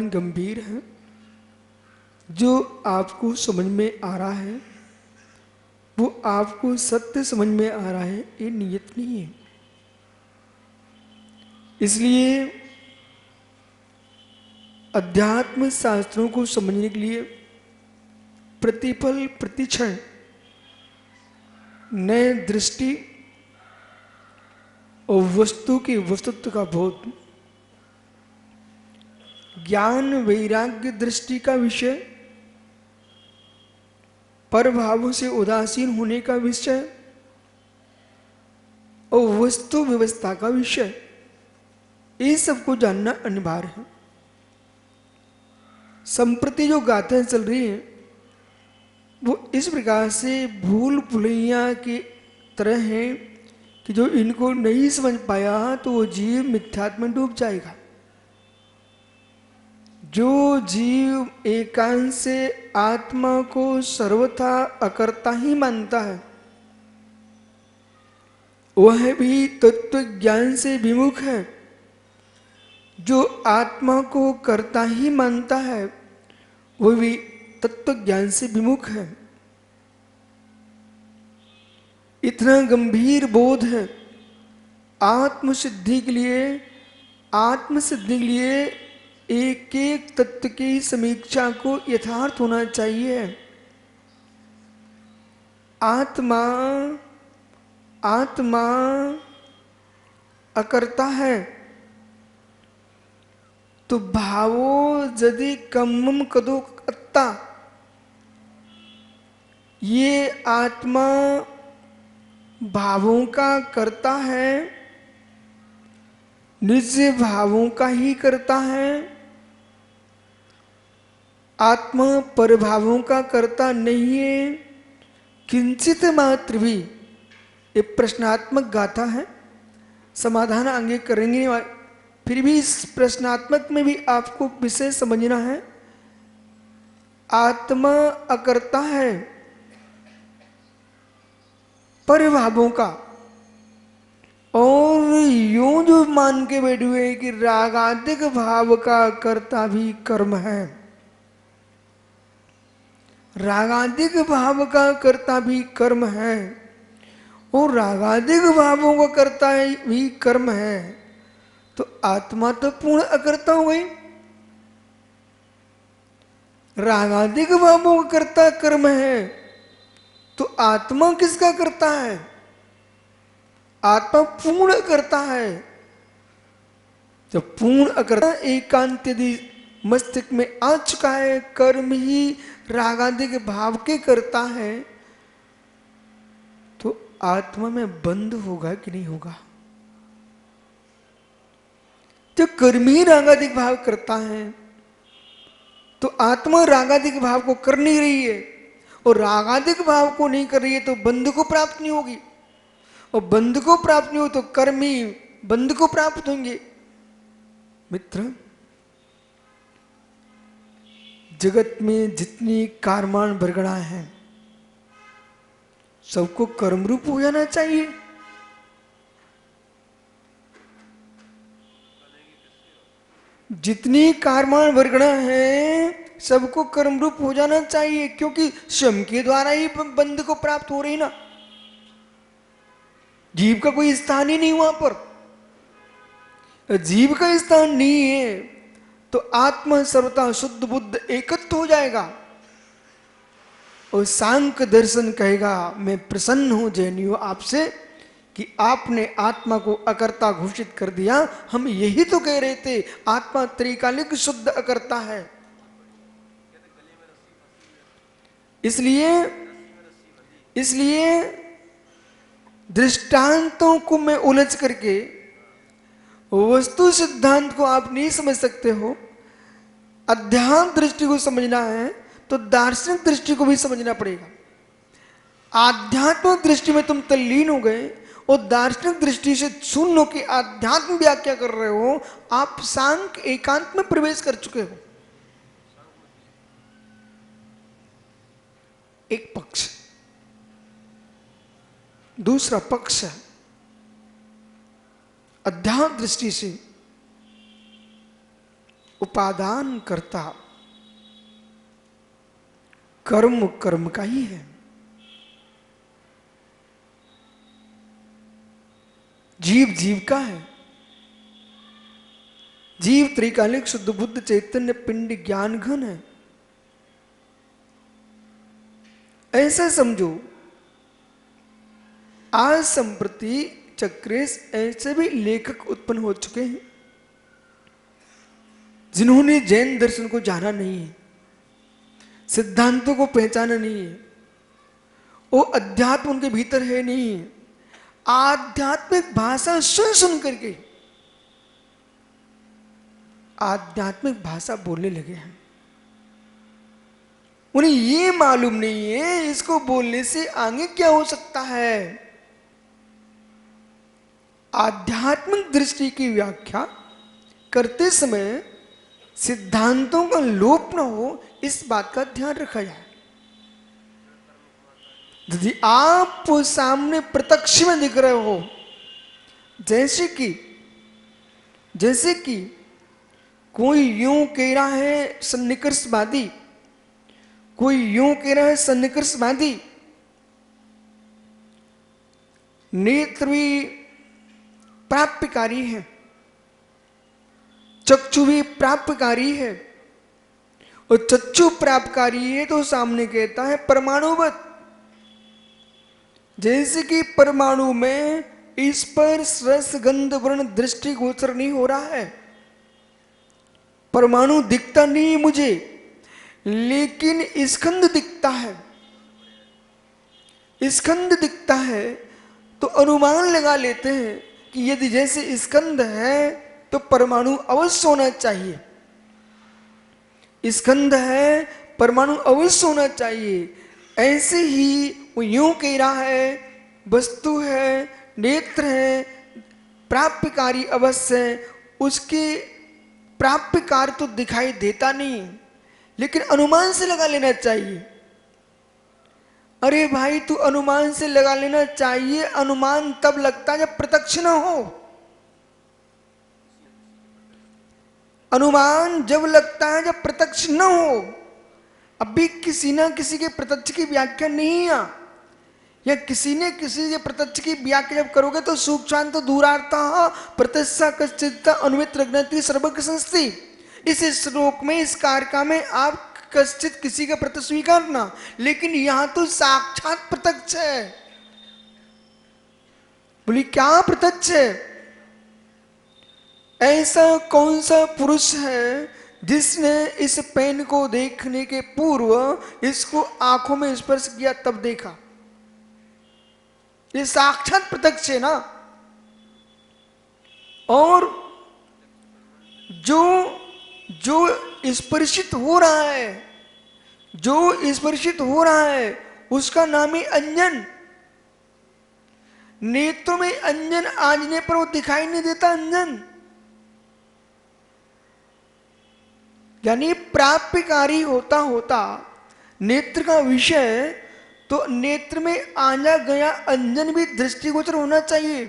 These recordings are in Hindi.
ज्ञान गंभीर है, जो आपको समझ में आ रहा है वो आपको सत्य समझ में आ रहा है, ये नियत नहीं है। इसलिए अध्यात्म शास्त्रों को समझने के लिए प्रतिपल प्रतिक्षण नए दृष्टि और वस्तु के वस्तुत्व का बोध, ज्ञान वैराग्य दृष्टि का विषय, पर भावों से उदासीन होने का विषय और वस्तु व्यवस्था का विषय, ये सबको जानना अनिवार्य है। संप्रति जो गाथाएं चल रही हैं वो इस प्रकार से भूल भुलैया की तरह हैं कि जो इनको नहीं समझ पाया तो वो जीव मिथ्यात्व में डूब जाएगा। जो जीव एकांत से आत्मा को सर्वथा अकर्ता ही मानता है, वह भी तत्व ज्ञान से विमुख है। जो आत्मा को कर्ता ही मानता है, वह भी तत्व ज्ञान से विमुख है। इतना गंभीर बोध है। आत्मसिद्धि के लिए एक एक तत्व की समीक्षा को यथार्थ होना चाहिए। आत्मा अकर्ता है तो भावो यदि कम्मम कदो अत्ता, ये आत्मा भावों का करता है, निज भावों का ही करता है। आत्मा परभावों का करता नहीं है किंचित मात्र भी। ये प्रश्नात्मक गाथा है, समाधान आगे करेंगे। फिर भी इस प्रश्नात्मक में भी आपको विषय समझना है। आत्मा अकर्ता है परभावों का, और यूं जो मान के बैठे हुए कि रागादिक भाव का कर्ता भी कर्म है। रागादिक भाव का कर्ता भी कर्म है और रागादिक भावों का कर्ता भी कर्म है, तो आत्मा तो पूर्ण अकर्ता हो गई। रागादिक भावों का कर्ता कर्म है तो आत्मा किसका करता है? आत्मा पूर्ण करता है। जब पूर्ण अकर्ता एकांत यदि मस्तिष्क में आ चुका है, कर्म ही रागादिक भाव के करता है, तो आत्मा में बंध होगा कि नहीं होगा? जब कर्म ही रागादिक भाव करता है तो आत्मा रागादिक भाव को कर नहीं रही है, और रागादिक भाव को नहीं कर रही है तो बंध को प्राप्त नहीं होगी, और बंध को प्राप्त नहीं हो तो कर्म ही बंध को प्राप्त होंगे। मित्र, जगत में जितनी कारमान बरगड़ा है सबको कर्म रूप हो जाना चाहिए। जितनी कारमान बरगड़ा है सबको कर्म रूप हो जाना चाहिए, क्योंकि श्रम के द्वारा ही बंध को प्राप्त हो रही ना। जीव का कोई स्थान ही नहीं वहां पर। जीव का स्थान नहीं है तो आत्मा सर्वथा शुद्ध बुद्ध एकत्व हो जाएगा। और सांख्य दर्शन कहेगा, मैं प्रसन्न हूं जैनियों आपसे कि आपने आत्मा को अकर्ता घोषित कर दिया। हम यही तो कह रहे थे, आत्मा त्रिकालिक शुद्ध अकर्ता है। इसलिए दृष्टांतों को मैं उलझ करके वस्तु सिद्धांत को आप नहीं समझ सकते हो। अध्यात्म दृष्टि को समझना है तो दार्शनिक दृष्टि को भी समझना पड़ेगा। आध्यात्मिक दृष्टि में तुम तल्लीन हो गए और दार्शनिक दृष्टि से शून्य की आध्यात्म व्याख्या कर रहे हो, आप सांख्य एकांत में प्रवेश कर चुके हो। एक पक्ष। दूसरा पक्ष है अध्यात्म दृष्टि से उपादान करता, कर्म कर्म का ही है, जीव जीव का है। जीव त्रिकालिक शुद्ध बुद्ध चैतन्य पिंड ज्ञान घन है। ऐसा समझो, आज संप्रति चक्रेश ऐसे भी लेखक उत्पन्न हो चुके हैं जिन्होंने जैन दर्शन को जाना नहीं है, सिद्धांतों को पहचाना नहीं है, वो अध्यात्म उनके भीतर है नहीं है। आध्यात्मिक भाषा सुन सुन करके आध्यात्मिक भाषा बोलने लगे हैं। उन्हें ये मालूम नहीं है इसको बोलने से आगे क्या हो सकता है। आध्यात्मिक दृष्टि की व्याख्या करते समय सिद्धांतों का लोप न हो, इस बात का ध्यान रखा जाए। यदि आप सामने प्रत्यक्ष में दिख रहे हो, जैसे कि कोई यूं कह रहा है सन्निकर्षवादी, कोई यूं कह रहा है सन्निकर्षवादी, नेत्र भी प्राप्यकारी है, चक्षु भी प्राप्यकारी है, और चक्षु प्राप्यकारी है तो सामने कहता है परमाणुवत। जैसे कि परमाणु में स्पर्श रस गंध वर्ण दृष्टि गोचर नहीं हो रहा है, परमाणु दिखता नहीं मुझे, लेकिन स्कंद दिखता है। स्कंद दिखता है तो अनुमान लगा लेते हैं कि यदि जैसे स्कंद है तो परमाणु अवश्य होना चाहिए, स्कंद है परमाणु अवश्य होना चाहिए। ऐसे ही वो यूं कह रहा है वस्तु है, नेत्र है, प्राप्यकारी अवश्य है, उसके प्राप्यकार तो दिखाई देता नहीं, लेकिन अनुमान से लगा लेना चाहिए। अरे भाई तू अनुमान से लगा लेना चाहिए, अनुमान तब लगता है जब प्रत्यक्ष ना हो। अनुमान जब लगता है जब प्रत्यक्ष न हो। अभी किसी ना किसी के प्रत्यक्ष की व्याख्या नहीं है, या किसी ने किसी के प्रत्यक्ष की व्याख्या जब करोगे तो सूक्ष्मांत तो दूरार्था प्रत्यक्षा कश्चित अनुमित रग्नति सर्वज्ञ संस्थि। इस श्लोक में, इस कारका में आप कश्चित किसी का प्रत्यक्ष स्वीकारना, लेकिन यहां तो साक्षात प्रत्यक्ष है। बोली क्या प्रत्यक्ष है? ऐसा कौन सा पुरुष है जिसने इस पेन को देखने के पूर्व इसको आंखों में स्पर्श किया तब देखा? ये साक्षात प्रत्यक्ष है ना। और जो स्पर्शित हो रहा है, जो स्पर्शित हो रहा है उसका नाम ही अंजन। नेत्रों में अंजन आजने पर वो दिखाई नहीं देता अंजन, यानी प्राप्यकारी होता होता नेत्र का विषय, तो नेत्र में आना गया अंजन भी दृष्टिगोचर होना चाहिए।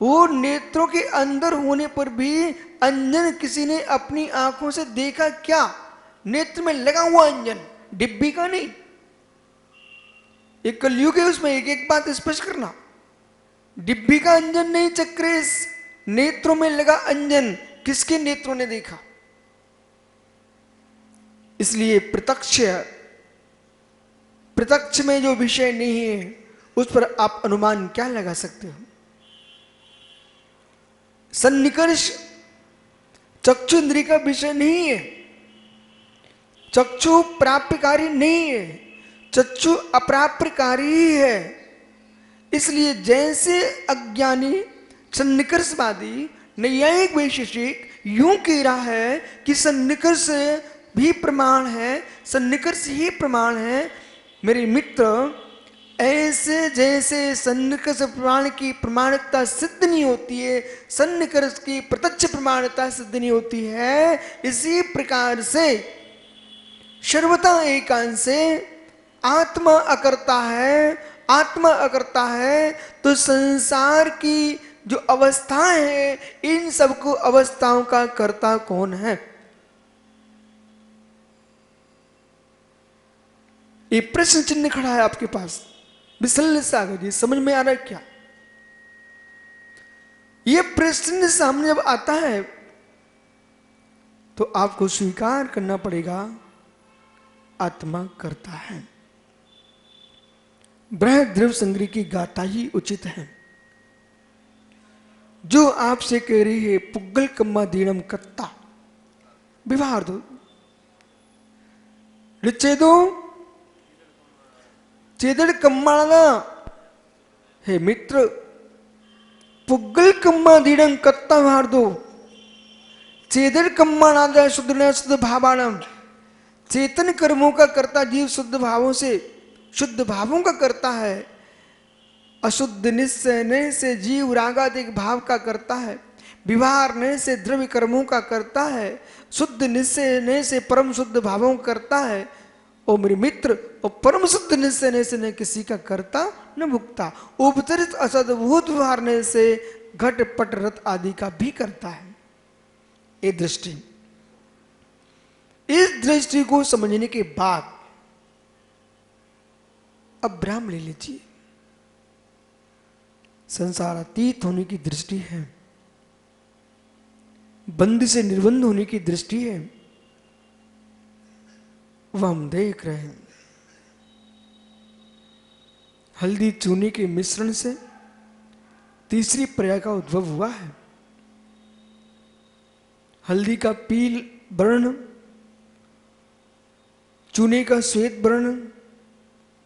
वो नेत्रों के अंदर होने पर भी अंजन किसी ने अपनी आंखों से देखा क्या? नेत्र में लगा हुआ अंजन, डिब्बी का नहीं। एक कलयुग है, उसमें एक एक बात स्पष्ट करना। डिब्बी का अंजन नहीं चक्रेश, नेत्रों में लगा अंजन। किसके नेत्रों ने देखा? इसलिए प्रत्यक्ष में जो विषय नहीं है उस पर आप अनुमान क्या लगा सकते हो? सन्निकर्ष चक्षु इंद्रिय का विषय नहीं है, चक्षु प्राप्यकारी नहीं है, चक्षु अप्राप्यकारी ही है। इसलिए जैसे अज्ञानी सन्निकर्षवादी नैयायिक वैशेषिक यूं कह रहा है कि सन्निकर्ष भी प्रमाण है, सन्निकर्ष ही प्रमाण है, मेरे मित्र, ऐसे जैसे सन्निकर्ष प्रमाण की प्रमाणिकता सिद्ध नहीं होती है, सन्निकर्ष की प्रत्यक्ष प्रमाणिकता सिद्ध नहीं होती है, इसी प्रकार से सर्वथा एकांश से आत्मा अकर्ता है। आत्मा अकर्ता है तो संसार की जो अवस्थाएं हैं इन सबको अवस्थाओं का कर्ता कौन है? ये प्रश्न चिन्ह खड़ा है आपके पास, विसल्य सागर जी, समझ में आ रहा है क्या? ये प्रश्न सामने जब आता है तो आपको स्वीकार करना पड़ेगा, आत्मा करता है। बृहद द्रव्य संग्रह की गाथा ही उचित है। जो आपसे कह रही है पुग्गल कम्मा दीनम कत्ता, विवाह दो रिचेदो चेदड़ कम्माना, हे मित्र, पुग्गल कम्मा दीनम कत्ता वार दो, चेदड़ कम्माना शुद्ध शुद्ध भावानम, चेतन कर्मों का करता जीव शुद्ध भावों से, शुद्ध भावों का करता है। अशुद्ध निश्चय से जीव रागादिक भाव का करता है, विवाह से द्रव्य कर्मों का करता है, शुद्ध निश्चय से परम शुद्ध भावों का करता है। ओ मेरे मित्र, और परम शुद्ध निश्चय से न किसी का करता न भुगता, उपचरित असद्भुत व्यवहार से घट पट रथ आदि का भी करता है। ये दृष्टि, इस दृष्टि को समझने के बाद अब ब्रह्म ले लीजिए। संसार अतीत होने की दृष्टि है, बंद से निर्बंध होने की दृष्टि है, वह हम देख रहे हैं। हल्दी चूने के मिश्रण से तीसरी पर्याय का उद्भव हुआ है। हल्दी का पील वर्ण, चूने का श्वेत वर्ण,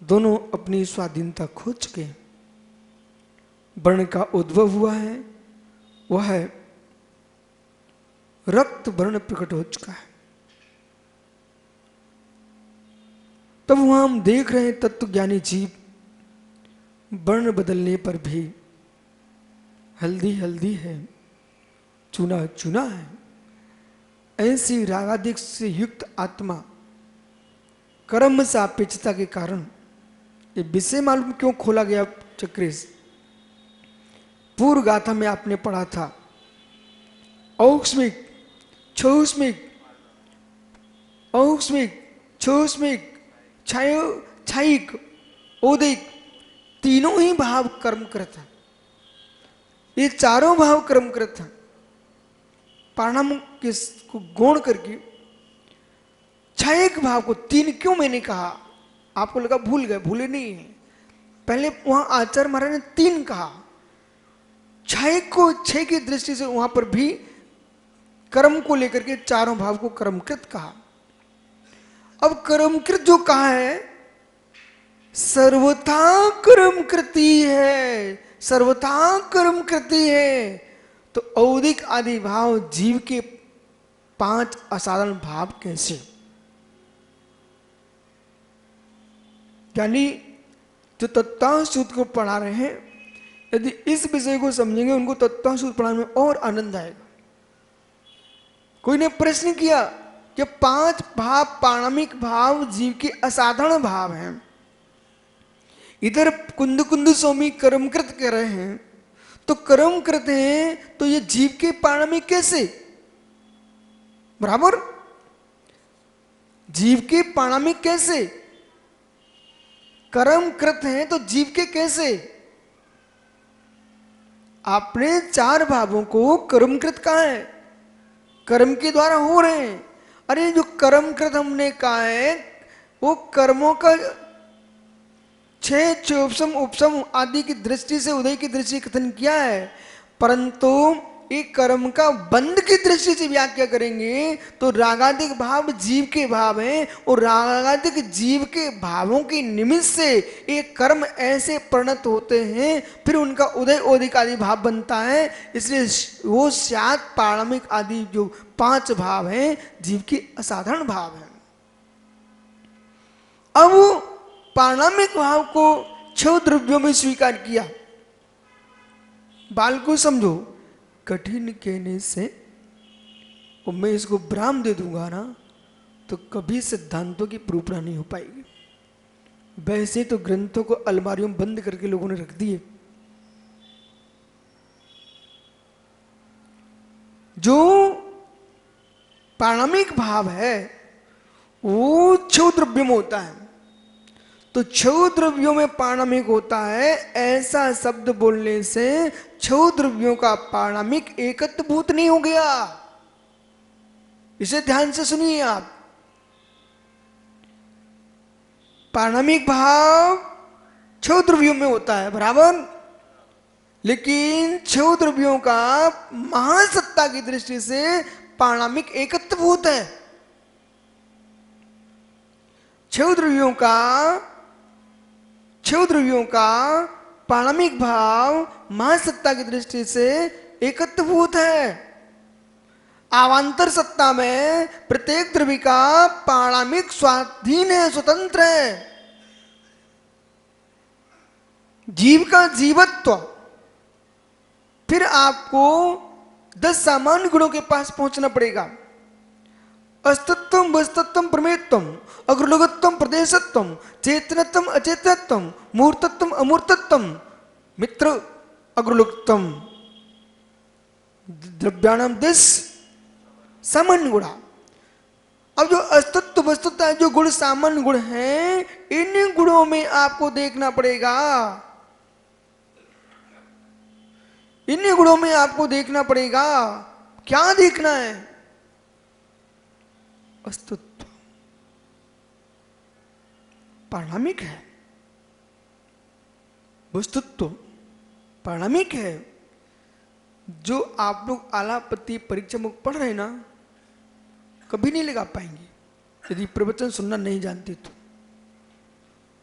दोनों अपनी स्वाधीनता खो चुके हैं। वर्ण का उद्भव हुआ है, वह है रक्त वर्ण प्रकट हो चुका है। तब वहां हम देख रहे हैं तत्व ज्ञानी जीव वर्ण बदलने पर भी हल्दी हल्दी है, चूना चूना है। ऐसी रागादिक से युक्त आत्मा कर्म सापेक्षता के कारण, ये विषय मालूम क्यों खोला गया चक्रेश? पूर्व गाथा में आपने पढ़ा था, औष्मिक, क्षौष्मिक, औष्मिक, क्षौष्मिक, क्षयिक, ओदिक, तीनों ही भाव कर्मकृत हैं। ये चारों भाव कर्मकृत हैं। परिणाम को गौण करके क्षयिक भाव को तीन क्यों मैंने कहा? आपको लगा भूल गए, भूले नहीं है। पहले वहां आचार्य महाराज ने तीन कहा, क्षय को क्षय की दृष्टि से वहां पर भी कर्म को लेकर के चारों भाव को कर्मकृत कहा। अब कर्मकृत जो कहा है, सर्वथा कर्मकृति है, सर्वथा कर्मकृति है। तो औदिक आदि भाव जीव के पांच असाधारण भाव कैसे? यानी जो तत्व सूत्र को पढ़ा रहे हैं, यदि इस विषय को समझेंगे, उनको तत्व सूत्र पढ़ाने में और आनंद आएगा। कोई ने प्रश्न किया कि पांच भाव पाणमिक भाव जीव के असाधारण भाव हैं, इधर कुंद कुंद स्वामी कर्मकृत कह रहे हैं, तो कर्मकृत हैं तो ये जीव के पाणमिक कैसे? बराबर, जीव के पाणमिक कैसे? कर्मकृत हैं तो जीव के कैसे? आपने चार भावों को कर्मकृत कहा है, कर्म के द्वारा हो रहे हैं। अरे जो कर्मकृत हमने कहा है, वो कर्मों का छह उपसम उपसम आदि की दृष्टि से, उदय की दृष्टि कथन किया है, परंतु एक कर्म का बंध की दृष्टि से व्याख्या करेंगे तो रागादिक भाव जीव के भाव हैं, और रागादिक जीव के भावों के निमित्त से एक कर्म ऐसे परिणत होते हैं, फिर उनका उदय ओदिक आदि भाव बनता है। इसलिए वो सात पाणमिक आदि जो पांच भाव हैं, जीव के असाधारण भाव हैं। अब पाणमिक भाव को छह द्रव्यों में स्वीकार किया। बाल को समझो, कठिन कहने से, और मैं इसको ब्राह्म दे दूंगा ना, तो कभी सिद्धांतों की प्रूफना नहीं हो पाएगी। वैसे तो ग्रंथों को अलमारियों में बंद करके लोगों ने रख दिए। जो पाणमिक भाव है वो छह द्रव्य में होता है। तो छह द्रव्यों में पारणामिक होता है, ऐसा शब्द बोलने से छह द्रव्यों का पारणामिक एकत्वभूत नहीं हो गया। इसे ध्यान से सुनिए आप। पारणामिक भाव छह द्रव्यों में होता है बराबर, लेकिन छह द्रव्यों का महासत्ता की दृष्टि से पारणामिक एकत्वभूत है। छह द्रव्यों का पारणामिक भाव महासत्ता की दृष्टि से एकत्वभूत है। अवांतर सत्ता में प्रत्येक द्रव्य का पारणामिक स्वाधीन है, स्वतंत्र है। जीव का जीवत्व, फिर आपको 10 सामान्य गुणों के पास पहुंचना पड़ेगा। अस्तित्वम वस्तुत्वम प्रमेयत्वम अग्रलोकत्वम प्रदेशत्वम चेतनत्वम अचेतनत्वम मूर्तत्वम अमूर्तत्वम मित्र अग्रलोकत्वम द्रव्याणाम 10 सामान्य गुण। अब जो अस्तित्व वस्तुता है, जो गुण सामान्य गुण हैं, इन गुणों में आपको देखना पड़ेगा। इन गुणों में आपको देखना पड़ेगा। क्या देखना है? अस्तित्व पारणामिक है, वस्तुत्व पारणामिक है। जो आप लोग आलापति परीक्षा मुख पढ़ रहे हैं ना, कभी नहीं लगा पाएंगे यदि प्रवचन सुनना नहीं जानते तो।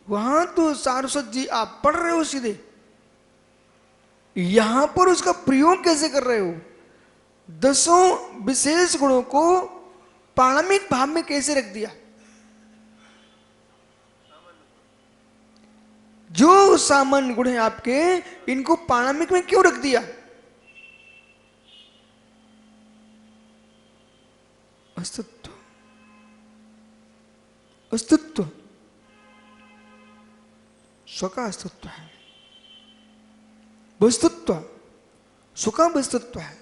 वहां तो सारस्वत जी आप पढ़ रहे हो सीधे, यहां पर उसका प्रयोग कैसे कर रहे हो? 10 विशेष गुणों को पारणामिक भाव में कैसे रख दिया? जो सामान्य गुण है आपके, इनको पारणामिक में क्यों रख दिया? अस्तित्व, अस्तित्व स्व का अस्तित्व है, वस्तुत्व स्व का वस्तुत्व है।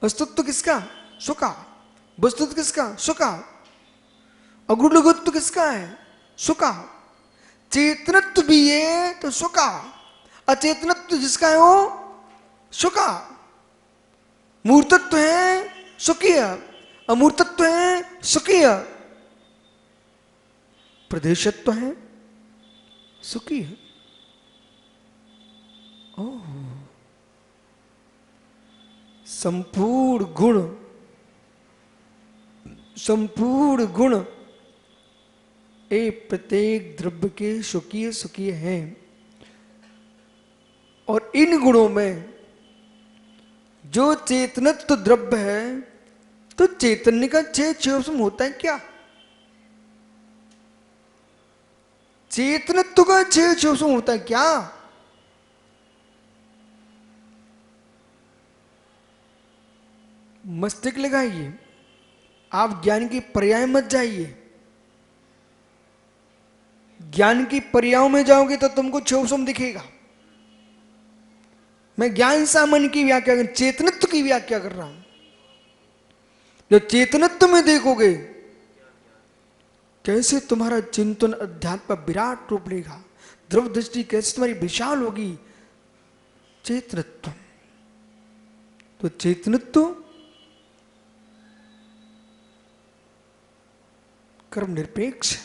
अस्तित्व किसका? स्व का। वस्तुत्व किसका? स्व का। अग्रलोकत्व किसका है? स्व का। चेतनत्व भी है तो स्व का। अचेतनत्व जिसका है वो स्व का। मूर्तत्व है स्वकीय, अमूर्तत्व है स्वकीय, प्रदेशत्व है स्वकीय। संपूर्ण गुण एक प्रत्येक द्रव्य के स्वकीय स्वकीय हैं। और इन गुणों में जो चेतनत्व द्रव्य है, तो चैतन्य का चेतन होता है क्या? चेतनत्व का चेतन होता है क्या? मस्तिष्क लगाइए, आप ज्ञान की पर्याय मत जाइए। ज्ञान की पर्यायों में जाओगे तो तुमको क्षोभसम दिखेगा। मैं ज्ञान सामान्य की व्याख्या कर, चेतनत्व की व्याख्या कर रहा हूं। जो चेतनत्व में देखोगे कैसे तुम्हारा चिंतन अध्यात्म विराट रूप लेगा, ध्रुव दृष्टि कैसे तुम्हारी विशाल होगी। चेतनत्व, तो चेतनत्व कर्म निरपेक्ष,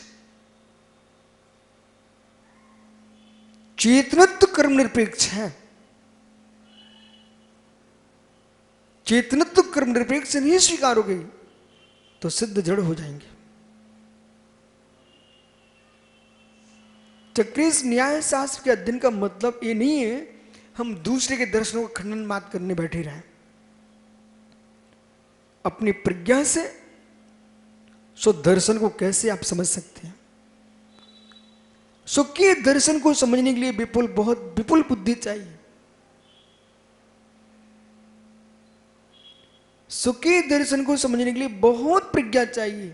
चेतनत्व कर्म निरपेक्ष है। चेतनत्व कर्म निरपेक्ष नहीं स्वीकारोगे तो सिद्ध जड़ हो जाएंगे। चक्रीय न्याय शास्त्र के अध्ययन का मतलब ये नहीं है हम दूसरे के दर्शनों का खंडन मात करने बैठे रहें। अपनी प्रज्ञा से सो दर्शन को कैसे आप समझ सकते हैं? स्वकीय दर्शन को समझने के लिए बहुत विपुल बुद्धि चाहिए। स्वकीय दर्शन को समझने के लिए बहुत प्रज्ञा चाहिए।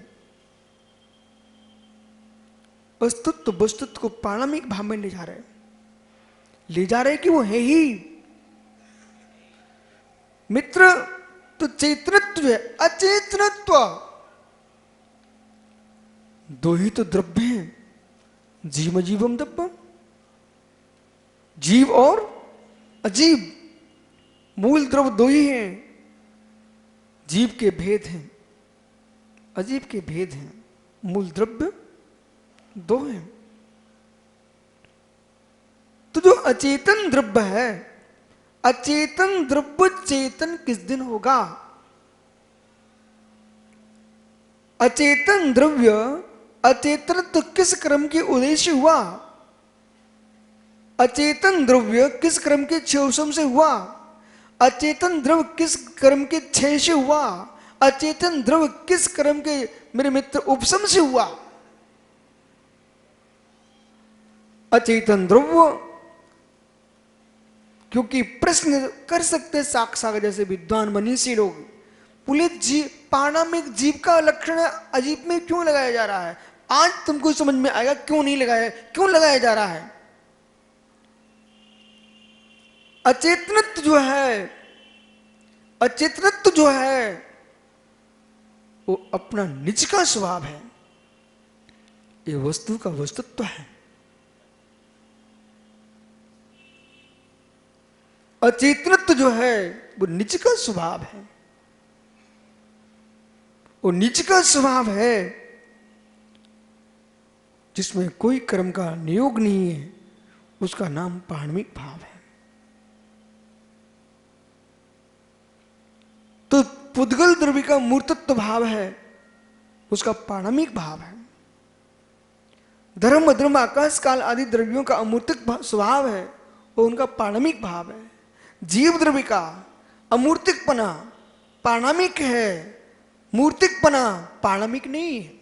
अस्तित्व वस्तुत्व को पारणामिक भाव में ले जा रहे कि वो है ही मित्र। तो चेतनत्व है, अचेतनत्व दो ही तो द्रव्य हैं, जीव अजीवम द्रव्यम, जीव और अजीब। मूल द्रव्य दो ही हैं, जीव के भेद हैं, अजीब के भेद हैं, मूल द्रव्य दो हैं। तो जो अचेतन द्रव्य है, अचेतन द्रव्य चेतन किस दिन होगा? अचेतन द्रव्य अचेतन तो किस क्रम के उद्देश्य हुआ? अचेतन द्रव्य किस क्रम के क्षयोषम से हुआ? अचेतन द्रव्य किस क्रम के क्षय से हुआ? अचेतन द्रव्य किस क्रम के मेरे मित्र उपशम से हुआ? अचेतन द्रव्य, क्योंकि प्रश्न कर सकते साक्षात जैसे विद्वान मनीषी लोग, बोले जीव पाणिमिक जीव का लक्षण अजीब में क्यों लगाया जा रहा है? आज तुमको समझ में आएगा क्यों नहीं लगाया, क्यों लगाया जा रहा है। अचेतनत्व जो है, अचेतनत्व जो है वो अपना निज का स्वभाव है, ये वस्तु का वस्तुत्व है। अचेतनत्व जो है वो निज का स्वभाव है, वो निज का स्वभाव है जिसमें कोई कर्म का नियोग नहीं है, उसका नाम पाणिमिक भाव है। तो पुद्गल द्रव्य का मूर्तत्व भाव है, उसका पाणिमिक भाव है। धर्म अधर्म आकाश काल आदि द्रव्यों का अमूर्तिक स्वभाव है, वो उनका पाणिमिक भाव है। जीव द्रव्य का अमूर्तिकपना पाणिमिक है, मूर्तिकपना पाणिमिक नहीं है।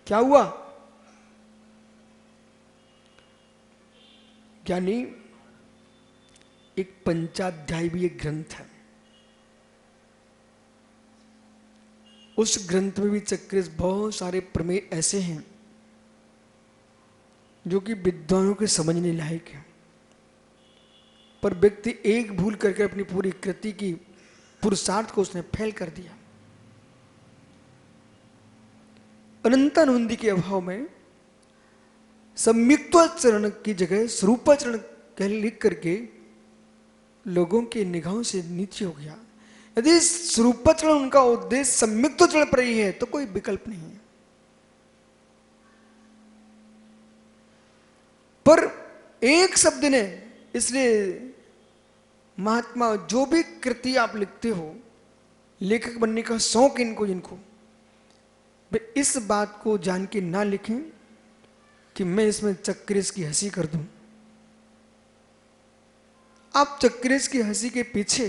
क्या हुआ? ज्ञानी एक पंचाध्याय भी एक ग्रंथ है, उस ग्रंथ में भी चक्रेश बहुत सारे प्रमेय ऐसे हैं जो कि विद्वानों के समझने लायक है, पर व्यक्ति एक भूल करके अपनी पूरी कृति की पुरुषार्थ को उसने फेल कर दिया। अनंतानुबंधी के अभाव में सम्युक्ताचरण की जगह स्वरूपाचरण कह लिख करके लोगों के निगाहों से नीचे हो गया। यदि स्वरूपाचरण उनका उद्देश्य सम्युक्ताचरण पर ही है तो कोई विकल्प नहीं है। पर एक शब्द ने, इसलिए महात्मा जो भी कृति आप लिखते हो, लेखक बनने का शौक इनको जिनको, वे इस बात को जान के ना लिखें कि मैं इसमें चक्रेश की हंसी कर दूं। आप चक्रेश की हंसी के पीछे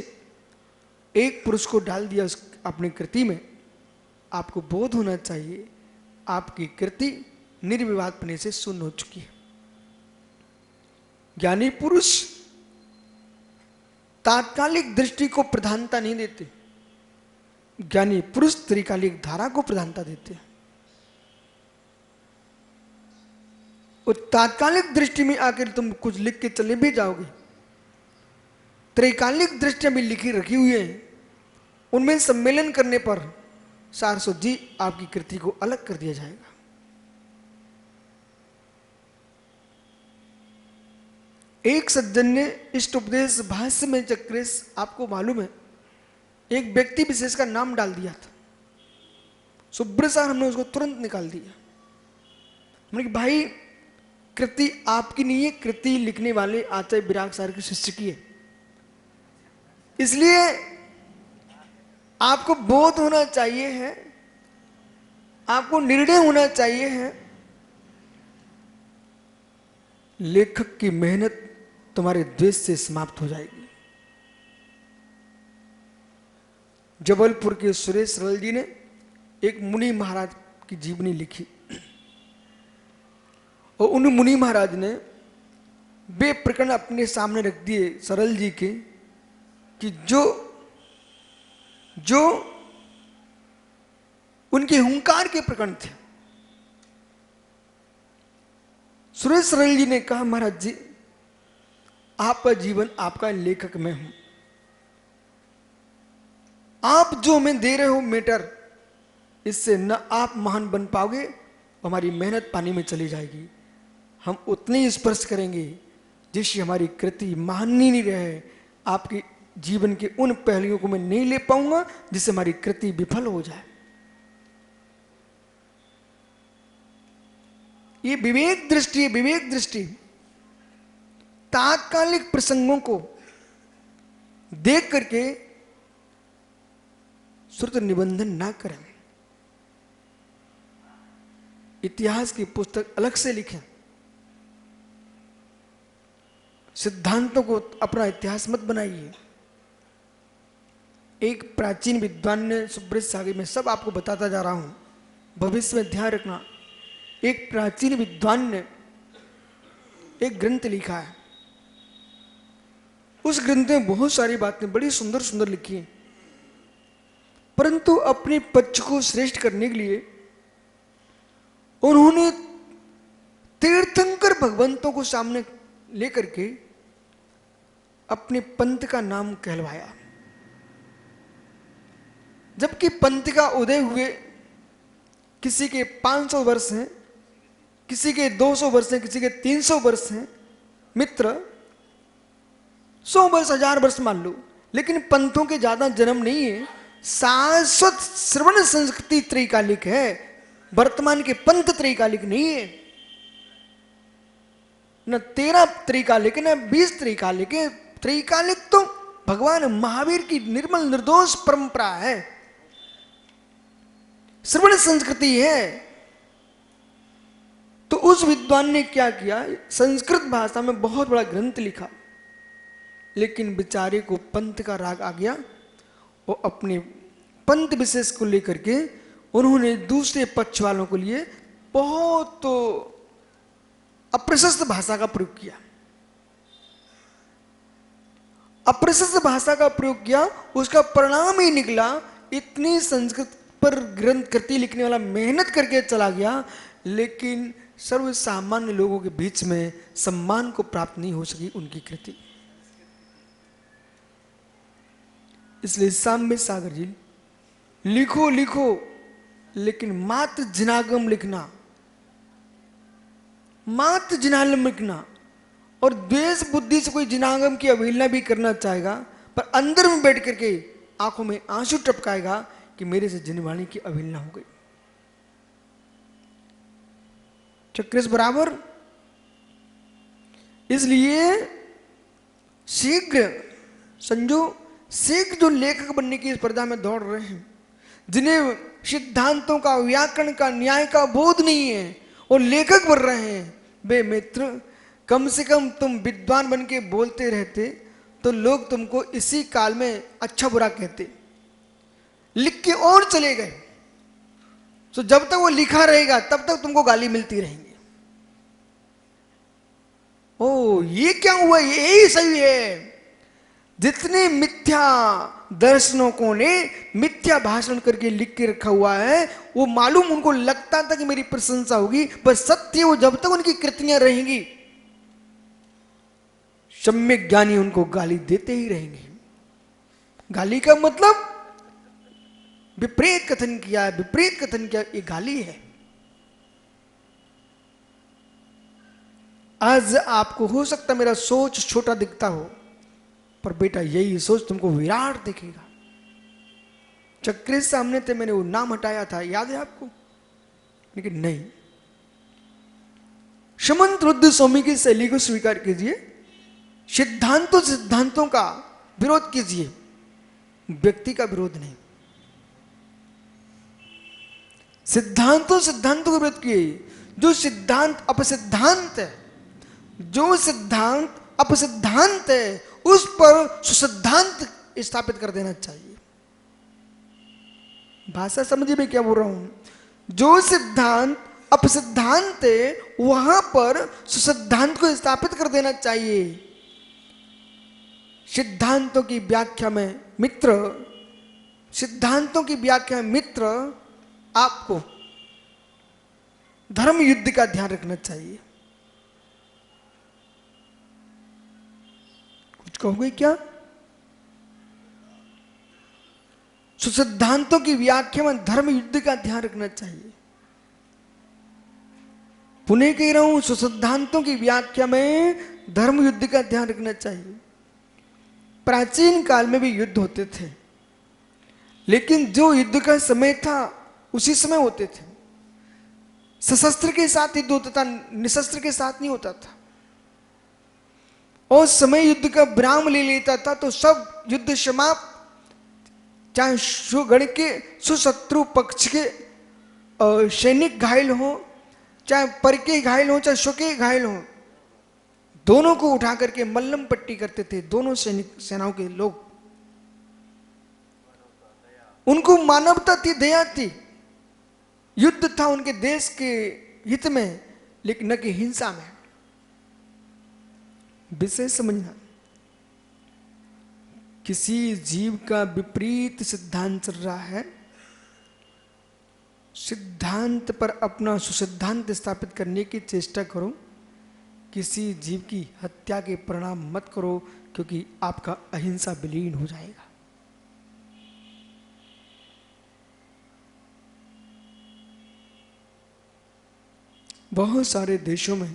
एक पुरुष को डाल दिया अपनी कृति में, आपको बोध होना चाहिए आपकी कृति निर्विवादपने से शून्य हो चुकी है। ज्ञानी पुरुष तात्कालिक दृष्टि को प्रधानता नहीं देते, ज्ञानी पुरुष त्रिकालिक धारा को प्रधानता देते हैं। और तात्कालिक दृष्टि में आकर तुम कुछ लिख के चले भी जाओगे, त्रिकालिक दृष्टियां भी लिखी रखी हुई है, उनमें सम्मेलन करने पर 400 जी आपकी कृति को अलग कर दिया जाएगा। एक सज्जन ने इष्ट उपदेश भाष्य में चक्रेश, आपको मालूम है, एक व्यक्ति विशेष का नाम डाल दिया था। सुब्रसार हमने उसको तुरंत निकाल दिया। हमने कहा भाई कृति आपकी नहीं है, कृति लिखने वाले आचार्य विराग सार के शिष्य की है, इसलिए आपको बोध होना चाहिए है, आपको निर्णय होना चाहिए है। लेखक की मेहनत तुम्हारे द्वेष से समाप्त हो जाएगी। जबलपुर के सुरेश सरल जी ने एक मुनि महाराज की जीवनी लिखी, और उन मुनि महाराज ने वे प्रकरण अपने सामने रख दिए सरल जी के, कि जो उनके हुंकार के प्रकरण थे। सुरेश सरल जी ने कहा महाराज जी, आपका जीवन आपका लेखक मैं हूं, आप जो हमें दे रहे हो मैटर इससे न आप महान बन पाओगे, हमारी मेहनत पानी में चली जाएगी। हम उतने ही स्पर्श करेंगे जिससे हमारी कृति महान ही नहीं रहे। आपके जीवन के उन पहलुओं को मैं नहीं ले पाऊंगा जिससे हमारी कृति विफल हो जाए। ये विवेक दृष्टि है, विवेक दृष्टि। तात्कालिक प्रसंगों को देख करके श्रुत निबंधन ना करें। इतिहास की पुस्तक अलग से लिखें। सिद्धांतों को अपना इतिहास मत बनाइए। एक प्राचीन विद्वान ने, सुब्रत सागर में सब आपको बताता जा रहा हूं, भविष्य में ध्यान रखना। एक प्राचीन विद्वान ने एक ग्रंथ लिखा है। उस ग्रंथ में बहुत सारी बातें बड़ी सुंदर सुंदर लिखी हैं, परंतु अपने पक्ष को श्रेष्ठ करने के लिए उन्होंने तीर्थंकर भगवंतों को सामने लेकर के अपने पंथ का नाम कहलवाया। जबकि पंथ का उदय हुए किसी के 500 वर्ष हैं, किसी के 200 वर्ष हैं, किसी के 300 वर्ष हैं, मित्र 100 वर्ष 1000 वर्ष मान लो, लेकिन पंथों के ज्यादा जन्म नहीं है। शाश्वत श्रवण संस्कृति त्रैकालिक है, वर्तमान के पंथ त्रैकालिक नहीं है। न 13 त्रैकालिक न 20 त्रैकालिक है। त्रैकालिक तो भगवान महावीर की निर्मल निर्दोष परंपरा है, श्रवण संस्कृति है। तो उस विद्वान ने क्या किया, संस्कृत भाषा में बहुत बड़ा ग्रंथ लिखा, लेकिन बेचारे को पंथ का राग आ गया। वो अपने पंथ विशेष को लेकर के उन्होंने दूसरे पक्ष वालों के लिए बहुत अप्रशस्त भाषा का प्रयोग किया। अप्रशस्त भाषा का प्रयोग किया, उसका परिणाम ही निकला, इतनी संस्कृत पर ग्रंथ कृति लिखने वाला मेहनत करके चला गया, लेकिन सर्व सामान्य लोगों के बीच में सम्मान को प्राप्त नहीं हो सकी उनकी कृति। इसलिए साम्य सागर जी, लिखो लिखो, लेकिन मात्र जिनागम लिखना, मात्र जिनागम लिखना। और द्वेष बुद्धि से कोई जिनागम की अवहेलना भी करना चाहेगा, पर अंदर में बैठ करके आंखों में आंसू टपकाएगा कि मेरे से जिनवाणी की अवहेलना हो गई। चक्रेश बराबर। इसलिए शीघ्र संजो, शीघ्र जो लेखक बनने की स्पर्धा में दौड़ रहे हैं, जिन्हें सिद्धांतों का, व्याकरण का, न्याय का बोध नहीं है, और लेखक बन रहे हैं, बे मित्र कम से कम तुम विद्वान बन के बोलते रहते तो लोग तुमको इसी काल में अच्छा बुरा कहते। लिख के और चले गए, तो जब तक वो लिखा रहेगा तब तक तुमको गाली मिलती रहेंगी। ओ ये क्या हुआ, यही सही है। जितने मिथ्या दर्शनों ने मिथ्या भाषण करके लिख के रखा हुआ है, वो मालूम उनको लगता था कि मेरी प्रशंसा होगी, पर सत्य वो जब तक उनकी कृतियां रहेंगी, सम्यक ज्ञानी उनको गाली देते ही रहेंगे। गाली का मतलब विपरीत कथन किया है, विपरीत कथन किया, ये गाली है। आज आपको हो सकता मेरा सोच छोटा दिखता हो, पर बेटा यही सोच तुमको विराट दिखेगा। चक्रेश सामने थे, मैंने वो नाम हटाया था, याद है आपको? लेकिन नहीं, समंत रुद्र स्वामी की शैली को स्वीकार कीजिए, सिद्धांतों का विरोध कीजिए, व्यक्ति का विरोध नहीं। सिद्धांतों का विरोध किए। जो सिद्धांत अपसिद्धांत है, जो सिद्धांत अपसिद्धांत है, उस पर सुसिद्धांत स्थापित कर देना चाहिए। भाषा समझिए मैं क्या बोल रहा हूं। जो सिद्धांत अपसिद्धांत है, वहां पर सुसिद्धांत को स्थापित कर देना चाहिए। सिद्धांतों की व्याख्या में मित्र, सिद्धांतों की व्याख्या में मित्र, आपको धर्म युद्ध का ध्यान रखना चाहिए। कुछ कहोगे क्या? सुसिद्धांतों की व्याख्या में धर्म युद्ध का ध्यान रखना चाहिए। पुनः कह रहा हूं, सुसिद्धांतों की व्याख्या में धर्म युद्ध का ध्यान रखना चाहिए। प्राचीन काल में भी युद्ध होते थे, लेकिन जो युद्ध का समय था उसी समय होते थे। सशस्त्र के साथ युद्ध होता था, निशस्त्र के साथ नहीं होता था। और समय युद्ध का विराम ले लेता था तो सब युद्ध समाप्त, चाहे सुगण के सुशत्रु पक्ष के सैनिक घायल हो, चाहे पर के घायल हो, चाहे स्व के घायल हो, दोनों को उठा करके मल्लम पट्टी करते थे दोनों सेनाओं के लोग। उनको मानवता थी, दया थी। युद्ध था उनके देश के हित में, लेकिन न कि हिंसा में। विषय समझना, किसी जीव का विपरीत सिद्धांत चल रहा है, सिद्धांत पर अपना सुसिद्धांत स्थापित करने की चेष्टा करो। किसी जीव की हत्या के परिणाम मत करो, क्योंकि आपका अहिंसा विलीन हो जाएगा। बहुत सारे देशों में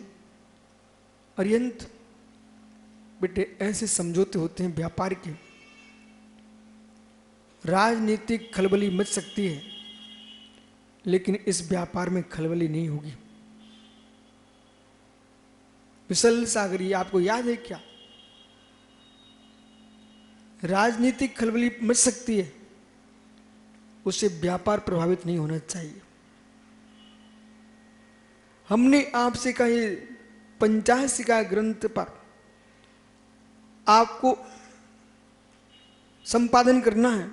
अर्यंत बेटे ऐसे समझौते होते हैं व्यापार के। राजनीतिक खलबली मच सकती है, लेकिन इस व्यापार में खलबली नहीं होगी। विसल सागरी आपको याद है क्या? राजनीतिक खलबली मच सकती है, उससे व्यापार प्रभावित नहीं होना चाहिए। हमने आपसे कहे 85 का ग्रंथ पर आपको संपादन करना है,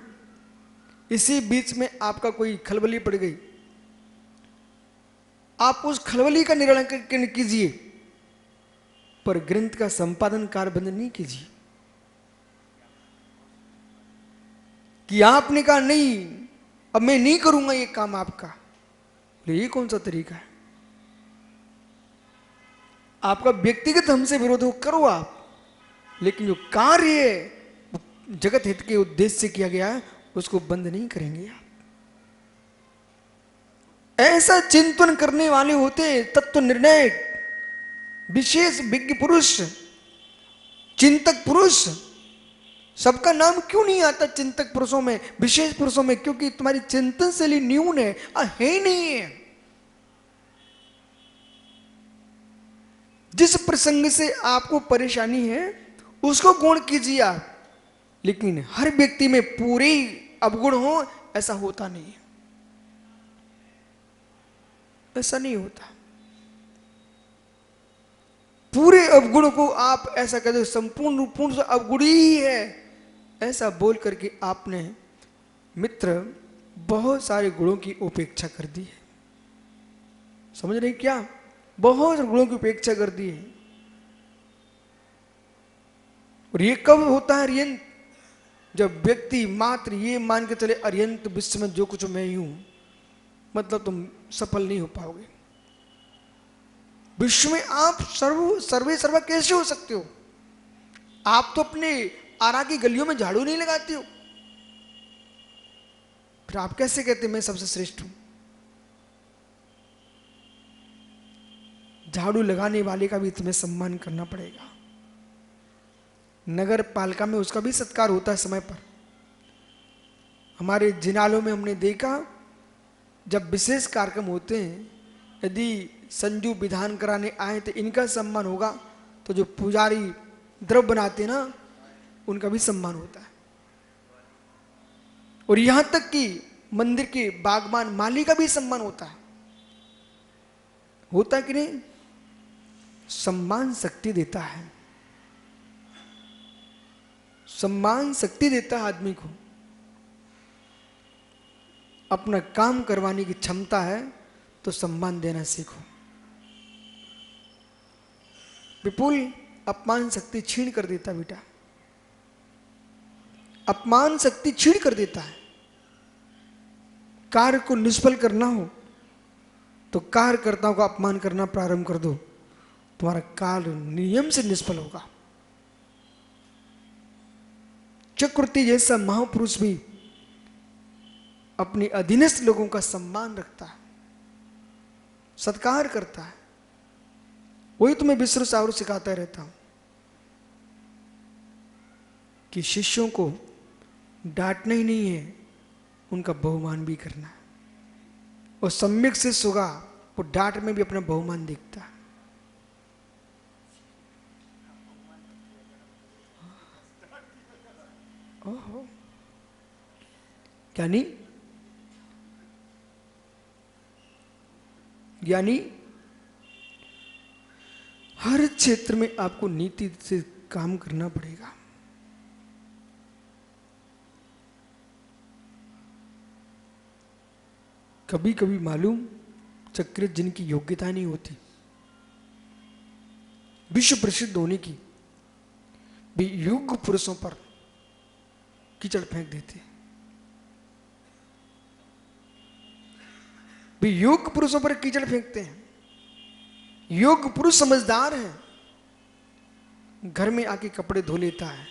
इसी बीच में आपका कोई खलबली पड़ गई, आप उस खलबली का निराकरण कीजिए, पर ग्रंथ का संपादन कार्य बंद नहीं कीजिए। कि आपने कहा नहीं, अब मैं नहीं करूंगा ये काम आपका, ये कौन सा तरीका है? आपका व्यक्तिगत हमसे विरोध हो, करो आप, लेकिन जो कार्य जगत हित के उद्देश्य से किया गया है उसको बंद नहीं करेंगे आप। ऐसा चिंतन करने वाले होते तत्व निर्णायक, विशेष विज्ञ पुरुष, चिंतक पुरुष। सबका नाम क्यों नहीं आता चिंतक पुरुषों में, विशेष पुरुषों में? क्योंकि तुम्हारी चिंतन शैली न्यून है, है नहीं है। जिस प्रसंग से आपको परेशानी है उसको गुण कीजिए आप, लेकिन हर व्यक्ति में पूरे अवगुण हो ऐसा होता नहीं है, ऐसा नहीं होता। पूरे अवगुण को आप ऐसा कहते हो संपूर्ण रूप से अवगुण ही है, ऐसा बोल करके आपने मित्र बहुत सारे गुणों की उपेक्षा कर दी है। समझ रहे क्या? बहुत गुणों की उपेक्षा कर दी है। और ये कब होता है अर्यंत? जब व्यक्ति मात्र ये मान के चले अर्यंत विश्व में जो कुछ मैं ही हूं, मतलब तुम सफल नहीं हो पाओगे। विश्व में आप सर्वे सर्वा कैसे हो सकते हो? आप तो अपने आरा की गलियों में झाड़ू नहीं लगाते हो, फिर आप कैसे कहते मैं सबसे श्रेष्ठ हूं? झाड़ू लगाने वाले का भी तुम्हें सम्मान करना पड़ेगा। नगर पालिका में उसका भी सत्कार होता है समय पर। हमारे जिनालों में हमने देखा, जब विशेष कार्यक्रम होते हैं, यदि संजू विधान कराने आए तो इनका सम्मान होगा, तो जो पुजारी द्रव्य बनाते ना उनका भी सम्मान होता है। और यहां तक कि मंदिर के बागबान माली का भी सम्मान होता है। होता कि नहीं? सम्मान शक्ति देता है, सम्मान शक्ति देता है आदमी को। अपना काम करवाने की क्षमता है तो सम्मान देना सीखो। विपुल अपमान शक्ति छीन कर देता बेटा, अपमान शक्ति छीन कर देता है। कार्य को निष्फल करना हो तो कार्यकर्ताओं का अपमान करना प्रारंभ कर दो, तुम्हारा कार्य नियम से निष्फल होगा। चक्रवर्ती जैसा महापुरुष भी अपने अधीनस्थ लोगों का सम्मान रखता है, सत्कार करता है। वही तो मैं विष्णु सावर सिखाता रहता हूं कि शिष्यों को डांटना ही नहीं है, उनका बहुमान भी करना है। और सम्यक शिष्य होगा वो डांट में भी अपना बहुमान देखता है। ओहो, यानी यानी हर क्षेत्र में आपको नीति से काम करना पड़ेगा। कभी कभी मालूम चक्र जिनकी योग्यता नहीं होती विश्व प्रसिद्ध होने की, भी योग्य पुरुषों पर कीचड़ फेंक देते। भी योग्य पुरुषों पर कीचड़ फेंकते हैं। योग्य पुरुष समझदार है, घर में आके कपड़े धो लेता है,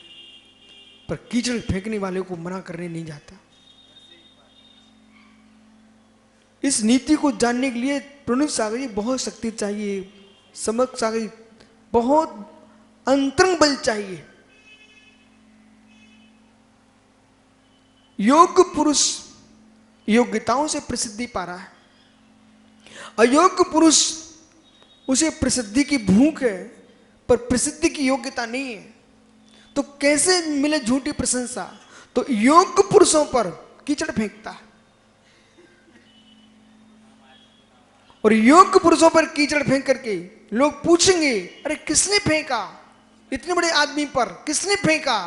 पर कीचड़ फेंकने वाले को मना करने नहीं जाता। इस नीति को जानने के लिए प्रणव सागर जी बहुत शक्ति चाहिए, समक सागर जी बहुत अंतरंग बल चाहिए। योग्य पुरुष योग्यताओं से प्रसिद्धि पा रहा है, अयोग्य पुरुष उसे प्रसिद्धि की भूख है पर प्रसिद्धि की योग्यता नहीं है, तो कैसे मिले झूठी प्रशंसा। तो योग्य पुरुषों पर कीचड़ फेंकता है, और योग्य पुरुषों पर कीचड़ फेंक करके लोग पूछेंगे अरे किसने फेंका, इतने बड़े आदमी पर किसने फेंका।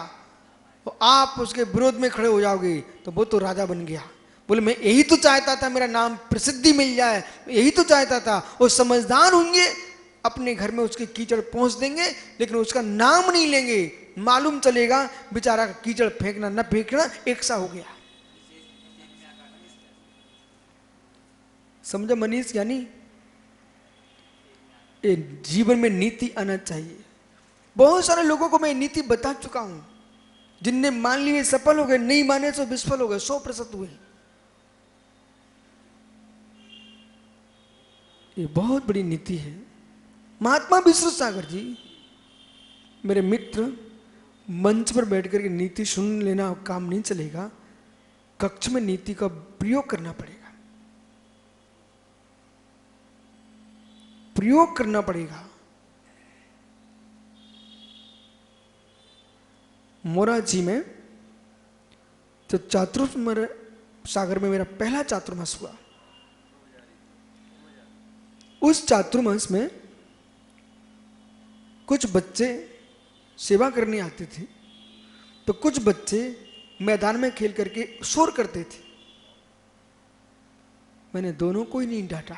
तो आप उसके विरोध में खड़े हो जाओगे तो वो तो राजा बन गया। बोले मैं यही तो चाहता था, मेरा नाम प्रसिद्धि मिल जाए, यही तो चाहता था। वो समझदार होंगे, अपने घर में उसके कीचड़ पहुंच देंगे, लेकिन उसका नाम नहीं लेंगे। मालूम चलेगा बेचारा कीचड़ फेंकना न फेंकना एक सा हो गया। समझा मनीष? यानी ये जीवन में नीति आना चाहिए। बहुत सारे लोगों को मैं नीति बता चुका हूं, जिनने मान ली वे सफल हो गए, नहीं माने तो विफल हो गए, 100% हुए। ये बहुत बड़ी नीति है। महात्मा विष्णु सागर जी मेरे मित्र, मंच पर बैठकर के नीति सुन लेना काम नहीं चलेगा, कक्ष में नीति का प्रयोग करना पड़ेगा, प्रयोग करना पड़ेगा। मोराजी में तो चातुर्मास सागर में मेरा पहला चातुर्मास हुआ। उस चातुर्मास में कुछ बच्चे सेवा करने आते थे, तो कुछ बच्चे मैदान में खेल करके शोर करते थे। मैंने दोनों को ही नहीं डांटा,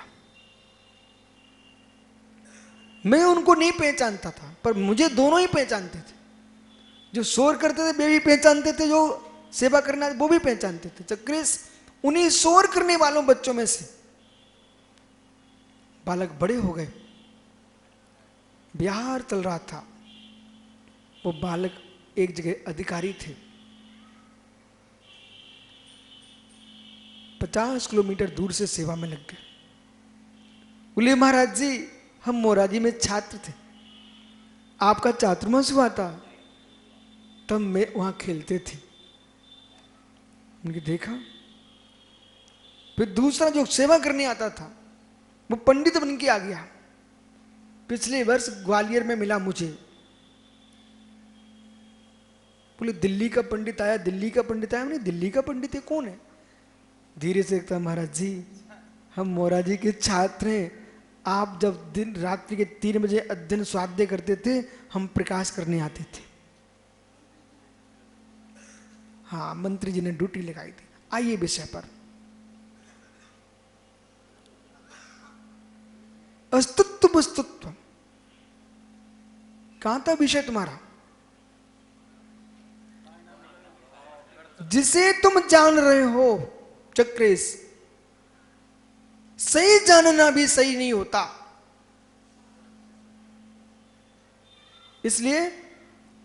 मैं उनको नहीं पहचानता था, पर मुझे दोनों ही पहचानते थे। जो शोर करते थे वे भी पहचानते थे, जो सेवा करना वो भी पहचानते थे। चक्रेश उन्हीं शोर करने वालों बच्चों में से बालक बड़े हो गए, बिहार चल रहा था, वो बालक एक जगह अधिकारी थे। 50 किलोमीटर दूर से सेवा में लग गए। बोले महाराज जी हम मोराजी में छात्र थे, आपका चातुर्मास हुआ था, तब मैं वहां खेलते थे। उनकी देखा। फिर दूसरा जो सेवा करने आता था वो पंडित बन के आ गया। पिछले वर्ष ग्वालियर में मिला मुझे। बोले दिल्ली का पंडित आया, दिल्ली का पंडित आया। मैंने दिल्ली का पंडित है, कौन है? धीरे से कहता महाराज जी हम मोराजी के छात्र हैं, आप जब दिन रात्रि के 3 बजे अध्ययन स्वाध्याय करते थे, हम प्रकाश करने आते थे। हाँ, मंत्री जी ने ड्यूटी लगाई थी। आइए विषय पर। अस्तित्व वस्तुत्व कहां था विषय तुम्हारा? जिसे तुम जान रहे हो चक्रेश, सही जानना भी सही नहीं होता। इसलिए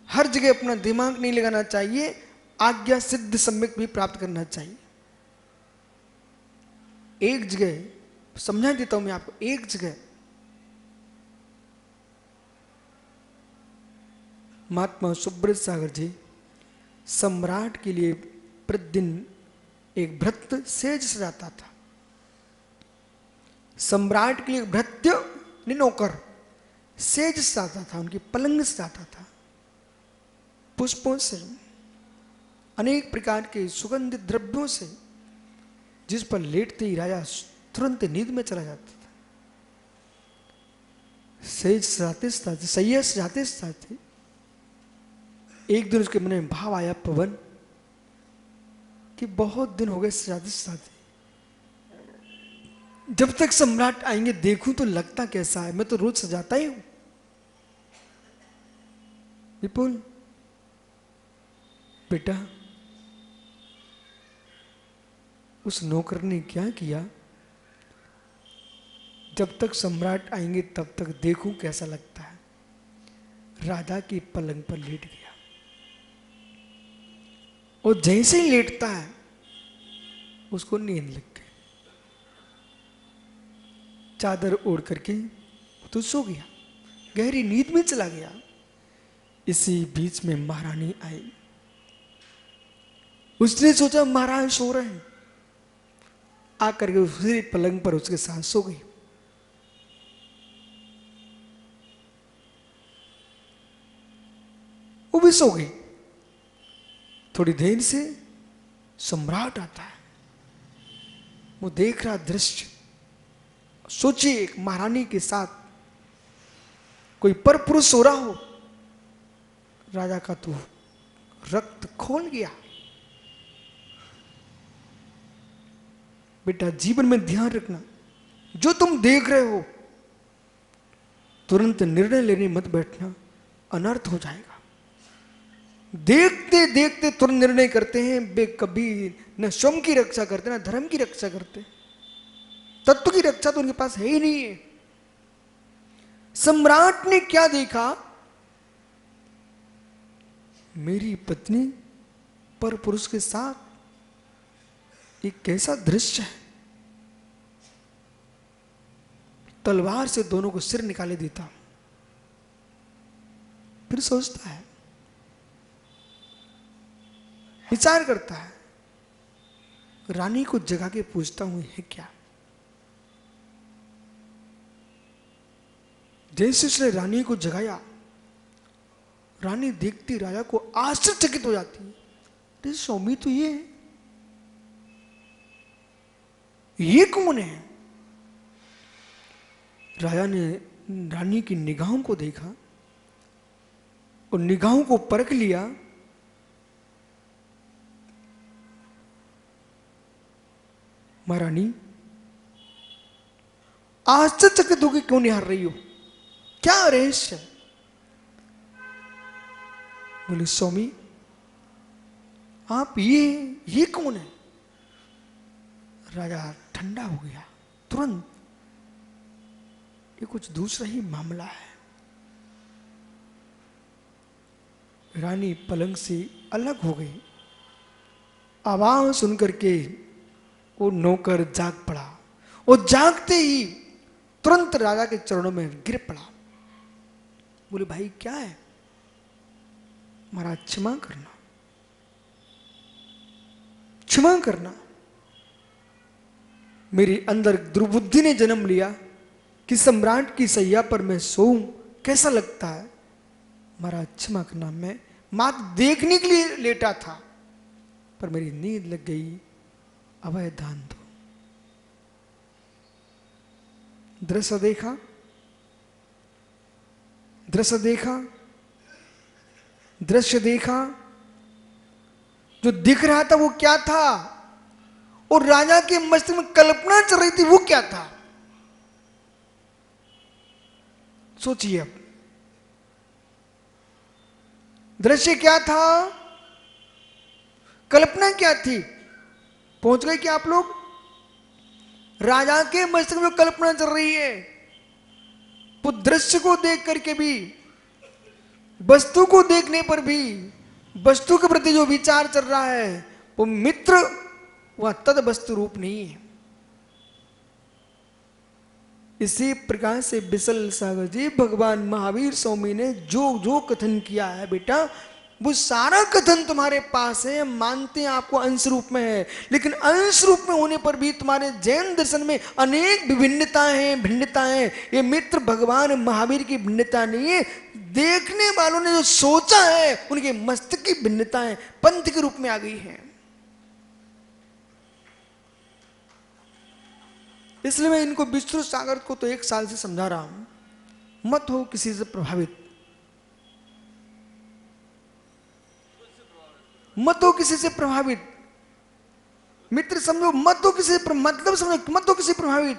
हर जगह अपना दिमाग नहीं लगाना चाहिए, आज्ञा सिद्ध सम्यक भी प्राप्त करना चाहिए। एक जगह समझा देता हूं मैं आपको, एक जगह महात्मा सुब्रत सागर जी सम्राट के लिए प्रतिदिन एक भृत्य सेज सजाता था। सम्राट के लिए भृत्य नौकर सेज सजाता था, उनकी पलंग सजाता था, पुष्पों से, अनेक प्रकार के सुगंधित द्रव्यों से, जिस पर लेटते ही राजा तुरंत नींद में चला जाता था। सेज सजाते सजाते, सैया सजाते सजाते एक दिन उसके मन में भाव आया पवन कि बहुत दिन हो गए सजाते सजाते, जब तक सम्राट आएंगे देखूं तो लगता कैसा है, मैं तो रोज सजाता ही हूं। विपुल बेटा, उस नौकर ने क्या किया, जब तक सम्राट आएंगे तब तक देखूं कैसा लगता है, राजा की पलंग पर लेट गया। और जैसे ही लेटता है उसको नींद लग गई, चादर ओढ़ करके तो सो गया, गहरी नींद में चला गया। इसी बीच में महारानी आई, उसने सोचा महाराज सो रहे हैं, आकर के उसी पलंग पर उसके साथ सो गई। वो भी सो गई। थोड़ी देर से सम्राट आता है, वो देख रहा दृश्य, सोचिए एक महारानी के साथ कोई पर पुरुष सो रहा हो, राजा का तो रक्त खोल गया। बेटा जीवन में ध्यान रखना, जो तुम देख रहे हो तुरंत निर्णय लेने मत बैठना, अनर्थ हो जाएगा। देखते देखते तुरंत निर्णय करते हैं, वे कभी न स्वयं की रक्षा करते ना धर्म की रक्षा करते, तत्व की रक्षा तो उनके पास है ही नहीं है। सम्राट ने क्या देखा, मेरी पत्नी पर पुरुष के साथ एक कैसा दृश्य है, तलवार से दोनों को सिर निकाले देता। फिर सोचता है, विचार करता है, रानी को जगा के पूछता हूं है क्या। जैसे उसने रानी को जगाया, रानी देखती राजा को आश्चर्यचकित हो जाती है, अरे स्वामी तो ये कौन है। राजा ने रानी की निगाहों को देखा और निगाहों को परख लिया। महारानी आश्चर्यचकित होकर क्यों निहार रही हो, क्या रहस्य है। बोले स्वामी आप ये कौन है। राजा ठंडा हो गया तुरंत, ये कुछ दूसरा ही मामला है। रानी पलंग से अलग हो गई। आवाज सुनकर के वो नौकर जाग पड़ा, और जागते ही तुरंत राजा के चरणों में गिर पड़ा। बोले भाई क्या है। महाराज क्षमा करना, क्षमा करना, मेरे अंदर दुर्बुद्धि ने जन्म लिया कि सम्राट की सैया पर मैं सोऊं, कैसा लगता है। महाराज क्षमा करना, मैं मात्र देखने के लिए लेटा था, पर मेरी नींद लग गई, अभय दान दो। दृश्य देखा, दृश्य देखा, दृश्य देखा, जो दिख रहा था वो क्या था, और राजा के मस्तिष्क में कल्पना चल रही थी वो क्या था। सोचिए अब, दृश्य क्या था, कल्पना क्या थी। पहुंच गए क्या आप लोग। राजा के मस्तिष्क में कल्पना चल रही है, वो दृश्य को देख करके भी, वस्तु को देखने पर भी, वस्तु के प्रति जो विचार चल रहा है वो मित्र, वह तद वस्तु रूप नहीं है। इसी प्रकार से विशल सागर जी भगवान महावीर स्वामी ने जो जो कथन किया है बेटा, वो सारा कथन तुम्हारे पास है। मानते हैं आपको अंश रूप में है, लेकिन अंश रूप में होने पर भी तुम्हारे जैन दर्शन में अनेक विभिन्नताएं हैं, भिन्नताएं हैं। ये मित्र भगवान महावीर की भिन्नता नहीं है, देखने वालों ने जो सोचा है उनके मस्तिष्क की भिन्नताएं पंथ के रूप में आ गई हैं। इसलिए मैं इनको विष्णु सागर को तो 1 साल से समझा रहा हूं, मत हो किसी से प्रभावित, मत हो किसी से प्रभावित। मित्र समझो, मत हो किसी मतलब समझो, मत हो किसी प्रभावित।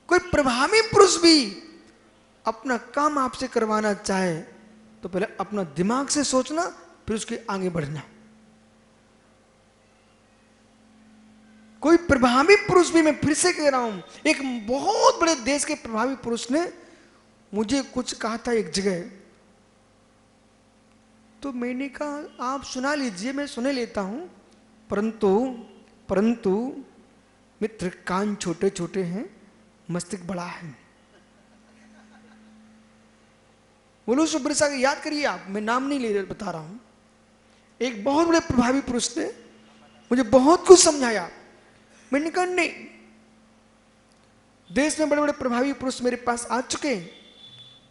कोई प्रभावी पुरुष भी अपना काम आपसे करवाना चाहे तो पहले अपना दिमाग से सोचना, फिर उसके आगे बढ़ना। कोई प्रभावी पुरुष भी, मैं फिर से कह रहा हूं, एक बहुत बड़े देश के प्रभावी पुरुष ने मुझे कुछ कहा था एक जगह, तो मैंने कहा आप सुना लीजिए, मैं सुने लेता हूं, परंतु मित्र कान छोटे छोटे हैं, मस्तिष्क बड़ा है। बोलो सुब्रसा, याद करिए आप, मैं नाम नहीं ले बता रहा हूं। एक बहुत बड़े प्रभावी पुरुष ने मुझे बहुत कुछ समझाया। मैंने कहा नहीं, देश में बड़े बड़े प्रभावी पुरुष मेरे पास आ चुके हैं,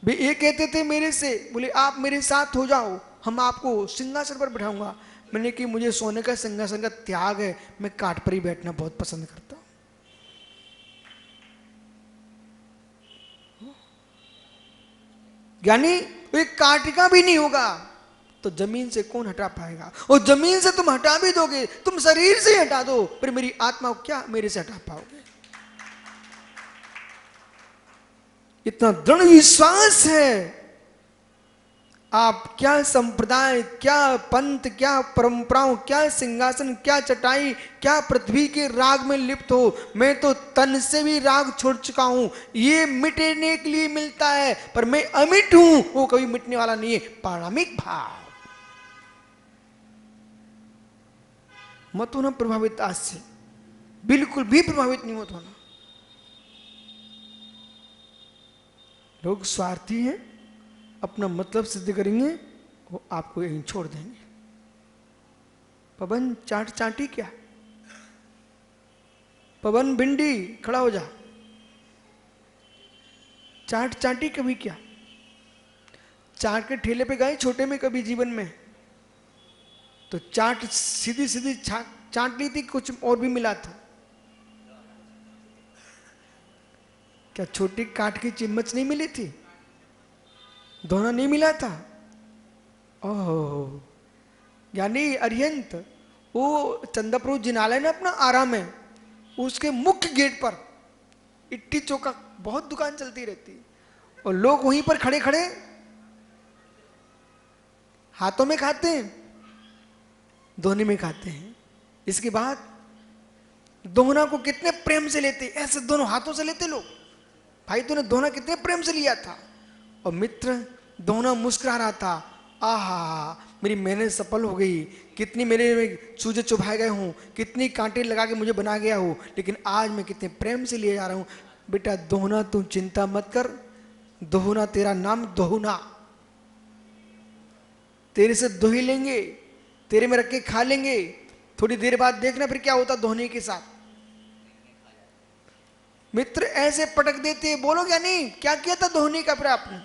वे ये कहते थे मेरे से, बोले आप मेरे साथ हो जाओ, हम आपको सिंहासन पर बैठाऊंगा। मैंने कि मुझे सोने का सिंहासन का त्याग है, मैं काठ पर ही बैठना बहुत पसंद करता हूं। यानी एक काठ का भी नहीं होगा तो जमीन से कौन हटा पाएगा, और जमीन से तुम हटा भी दोगे, तुम शरीर से हटा दो, पर मेरी आत्मा को क्या मेरे से हटा पाओगे। इतना दृढ़ विश्वास है। आप क्या संप्रदाय, क्या पंथ, क्या परंपराओं, क्या सिंहासन, क्या चटाई, क्या पृथ्वी के राग में लिप्त हो, मैं तो तन से भी राग छोड़ चुका हूं। ये मिटने के लिए मिलता है, पर मैं अमिट हूं, वो कभी मिटने वाला नहीं है। पारमिक भाव मत होना प्रभावित, आज से बिल्कुल भी प्रभावित नहीं मत होना। लोग स्वार्थी हैं, अपना मतलब सिद्ध करेंगे, वो आपको यहीं छोड़ देंगे। पवन चाट चाटी क्या, पवन भिंडी खड़ा हो जा, चाट चाटी कभी क्या, चाट के ठेले पे गए छोटे में कभी जीवन में, तो चाट सीधी सीधी चाट ली थी, कुछ और भी मिला था क्या? छोटी काट की चम्मच नहीं मिली थी, दोना नहीं मिला था। ओह, यानी अरिहंत वो चंदाप्रभु जिनालय ना अपना आराम है, उसके मुख्य गेट पर इट्टी चौका बहुत दुकान चलती रहती, और लोग वहीं पर खड़े खड़े हाथों में खाते हैं, दोने में खाते हैं। इसके बाद दोहना को कितने प्रेम से लेते, ऐसे दोनों हाथों से लेते लोग। भाई तूने दोहना कितने प्रेम से लिया था, और मित्र दोहना मुस्कुरा रहा था, आहा मेरी मेहनत सफल हो गई, कितनी मेरे में चूजे चुभाए गए हूँ, कितनी कांटे लगा के मुझे बना गया हूँ, लेकिन आज मैं कितने प्रेम से लिए जा रहा हूँ। बेटा दोहना तू चिंता मत कर, दोहना तेरा नाम दोहना, तेरे से दोही लेंगे, तेरे में रख के खा लेंगे, थोड़ी देर बाद देखना फिर क्या होता दोहने के साथ। मित्र ऐसे पटक देते, बोलो क्या नहीं, क्या किया था दोहने का फिर आपने।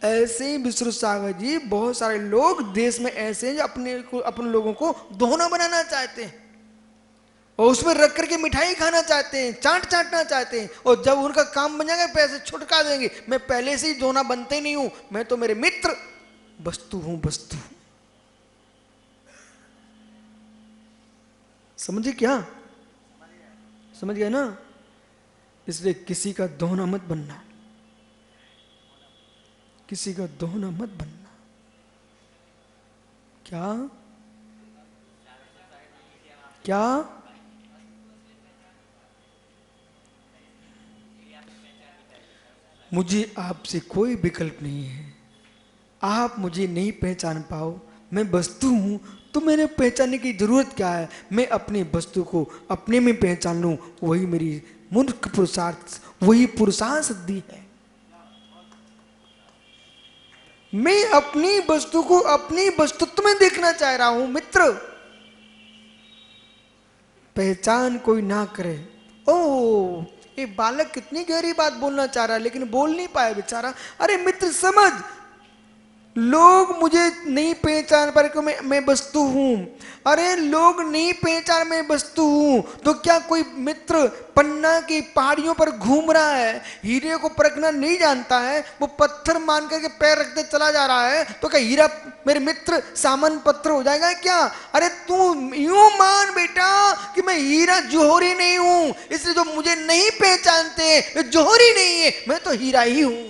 ऐसे ही विष्णु सागर जी बहुत सारे लोग देश में ऐसे हैं जो अपने लोगों को दोहना बनाना चाहते हैं, और उसमें रख करके मिठाई खाना चाहते हैं, चाट चाटना चाहते हैं, और जब उनका काम बन जाएगा पैसे छुटका देंगे। मैं पहले से ही दोहना बनते नहीं हूं, मैं तो मेरे मित्र वस्तु हूं, वस्तु। समझे क्या, समझ गए ना। इसलिए किसी का दोहना मत बनना, किसी का दोहना मत बनना। क्या क्या मुझे आपसे कोई विकल्प नहीं है, आप मुझे नहीं पहचान पाओ, मैं वस्तु हूं, तो मैंने पहचानने की जरूरत क्या है। मैं अपनी वस्तु को अपने में पहचान लूं, वही मेरी मूर्ख पुरुषार्थ, वही पुरुषार्थ सिद्धि है। मैं अपनी वस्तु को अपनी वस्तुत्व में देखना चाह रहा हूं मित्र। पहचान कोई ना करे। ओ, ये बालक कितनी गहरी बात बोलना चाह रहा है लेकिन बोल नहीं पाया बेचारा। अरे मित्र समझ, लोग मुझे नहीं पहचान पर क्यों मैं वस्तु हूं। अरे लोग नहीं पहचान मैं वस्तु हूं तो क्या कोई मित्र पन्ना की पहाड़ियों पर घूम रहा है, हीरे को परखना नहीं जानता है, वो पत्थर मान करके पैर रखते चला जा रहा है, तो क्या हीरा मेरे मित्र सामान पत्थर हो जाएगा क्या? अरे तू यूं मान बेटा कि मैं हीरा जौहरी नहीं हूं, इसलिए जो मुझे नहीं पहचानते जौहरी नहीं है, मैं तो हीरा ही हूं।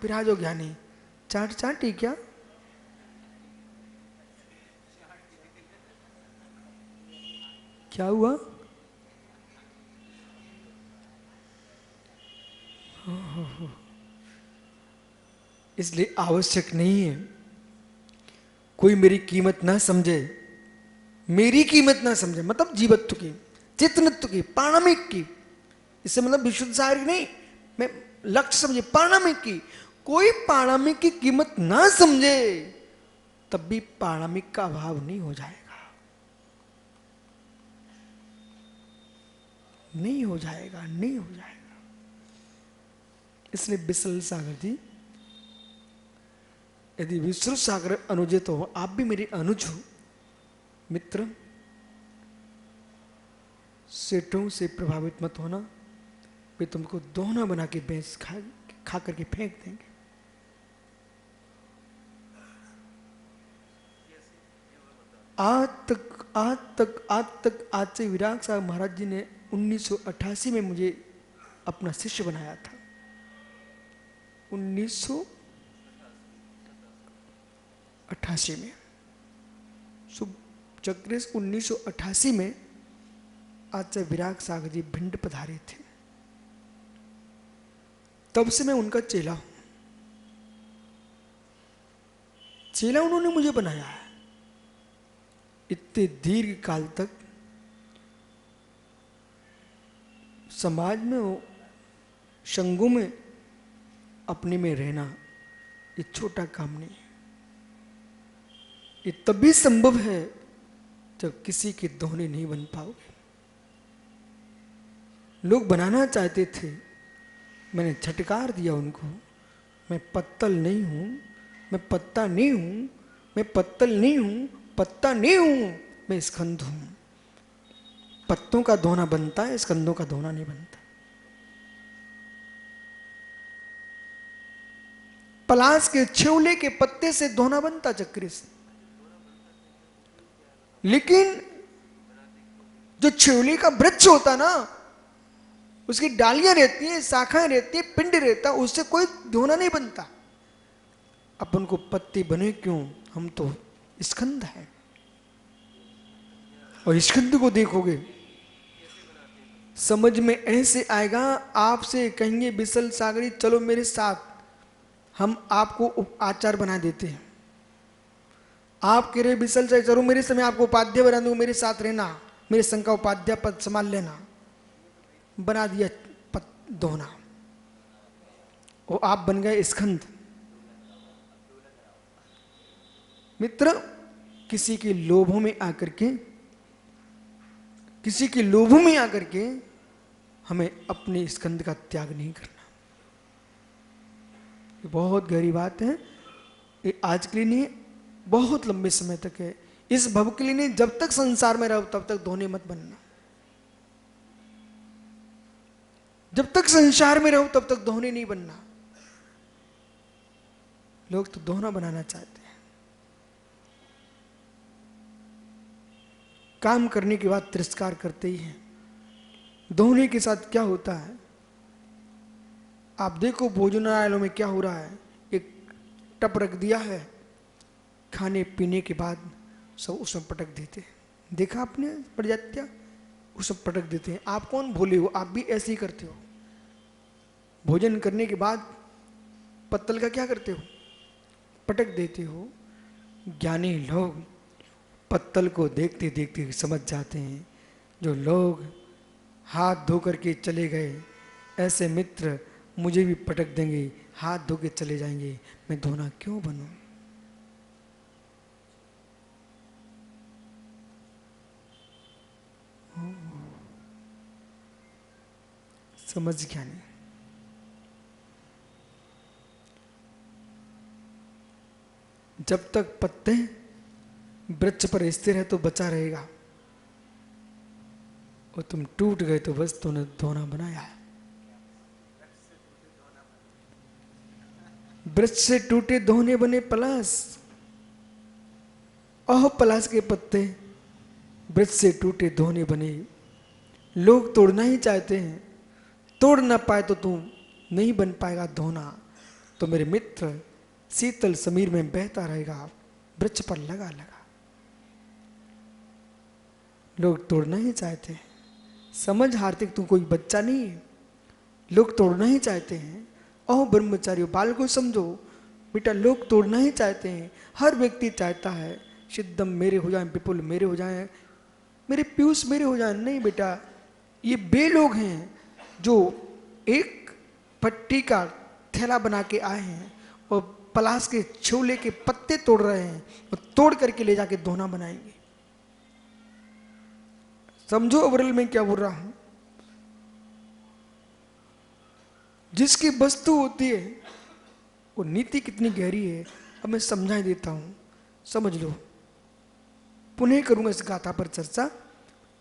फिर आज हो ज्ञानी चाट चाटी क्या? क्या हुआ? इसलिए आवश्यक नहीं है कोई मेरी कीमत ना समझे। मेरी कीमत ना समझे मतलब जीवत्व की, चेतनत्व की, पारमिक की। इससे मतलब विशुद्ध शारीरिक नहीं, मैं लक्ष्य समझे पारमिक की। कोई पारमिक की कीमत ना समझे तब भी पारमिक का अभाव नहीं हो जाएगा, नहीं हो जाएगा, नहीं हो जाएगा। इसलिए बिसल सागर जी, यदि विश्रुत सागर अनुज तो हो, आप भी मेरे अनुज हो मित्र। सेठों से प्रभावित मत होना, वे तुमको दोना बना के बेच खा करके फेंक देंगे। आज से विराग साहब महाराज जी ने 1988 में मुझे अपना शिष्य बनाया था। 1988 में शुभ चक्रेश 1988 में आचार्य विराग सागर जी भिंड पधारे थे। तब से मैं उनका चेला हूं। चेला उन्होंने मुझे बनाया है। इतने दीर्घ काल तक समाज में हो, संघों में अपने में रहना ये छोटा काम नहीं है। ये तभी संभव है जब किसी के दोहने नहीं बन पाओगे। लोग बनाना चाहते थे, मैंने झटकार दिया उनको। मैं पत्तल नहीं हूं, मैं पत्ता नहीं हूं, मैं पत्तल नहीं हूं, पत्ता नहीं हूं, मैं स्कंद हूं। पत्तों का दोना बनता है, स्कंदों का दोना नहीं बनता। पलाश के छेवले के पत्ते से दोना बनता चक्री से, लेकिन जो छेवले का वृक्ष होता ना, उसकी डालियां रहती हैं, शाखाएं रहती हैं, पिंड रहता, उससे कोई दोना नहीं बनता। अपन को पत्ते बने क्यों? हम तो स्कंद हैं। और स्कंद को देखोगे समझ में ऐसे आएगा, आपसे कहेंगे बिसल सागरी चलो मेरे साथ, हम आपको आचार्य बना देते हैं। आप कह रहे बिसल सागरी चलो मेरे समय, आपको उपाध्याय बना दूंगा, मेरे साथ रहना, मेरे संघ का उपाध्याय पद संभाल लेना। बना दिया दोना, और आप बन गए स्कंद। मित्र, किसी के लोभों में आकर के, किसी के लोभों में आकर के हमें अपने स्कंद का त्याग नहीं करना। ये बहुत गहरी बात है। ये आज के लिए नहीं, बहुत लंबे समय तक है। इस भव के लिए नहीं, जब तक संसार में रहो तब तक दोहने मत बनना। जब तक संसार में रहो तब तक दोहने नहीं बनना। लोग तो दोहना बनाना चाहते हैं। काम करने के बाद तिरस्कार करते ही हैं। दोहने के साथ क्या होता है आप देखो, भोजनालयों में क्या हो रहा है। एक टप रख दिया है, खाने पीने के बाद सब उसमें पटक देते हैं। देखा आपने प्रजातियां, उसमें पटक देते हैं। आप कौन भोले हो, आप भी ऐसे ही करते हो। भोजन करने के बाद पत्तल का क्या करते हो, पटक देते हो। ज्ञानी लोग पत्तल को देखते देखते समझ जाते हैं। जो लोग हाथ धो करके चले गए, ऐसे मित्र मुझे भी पटक देंगे, हाथ धो के चले जाएंगे, मैं धोना क्यों बनूं? समझ गया नहीं? जब तक पत्ते वृक्ष पर स्थिर है तो बचा रहेगा, और तुम टूट गए तो बस तूने धोना बनाया है। वृक्ष से टूटे दोने बने पलाश, ओह पलाश के पत्ते वृक्ष से टूटे दोने बने। लोग तोड़ना ही चाहते हैं, तोड़ ना पाए तो तुम नहीं बन पाएगा धोना। तो मेरे मित्र शीतल समीर में बहता रहेगा, वृक्ष पर लगा लगा। लोग तोड़ना ही चाहते हैं, समझ हार्दिक तू कोई बच्चा नहीं है, लोग तोड़ना ही चाहते हैं। ओह ब्रह्मचारियों, बाल को समझो बेटा, लोग तोड़ना ही चाहते हैं। हर व्यक्ति चाहता है सिद्धम मेरे हो जाए, विपुल मेरे हो जाए, मेरे पीयूष मेरे हो जाए। नहीं बेटा, ये बे लोग हैं जो एक पट्टी का थैला बना के आए हैं और पलाश के छोले के पत्ते तोड़ रहे हैं और तोड़ करके ले जाके धोना बनाएंगे। समझो अवरल में क्या बोल रहा हूं? जिसकी वस्तु होती है वो नीति कितनी गहरी है, अब मैं समझा देता हूं, समझ लो। पुनः करूंगा इस गाथा पर चर्चा।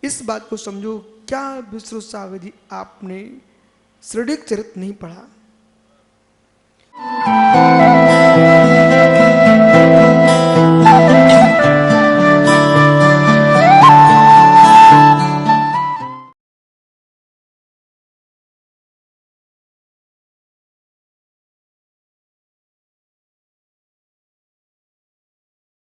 इस बात को समझो, क्या विश्व सागर जी आपने श्रृडिक चरित नहीं पढ़ा?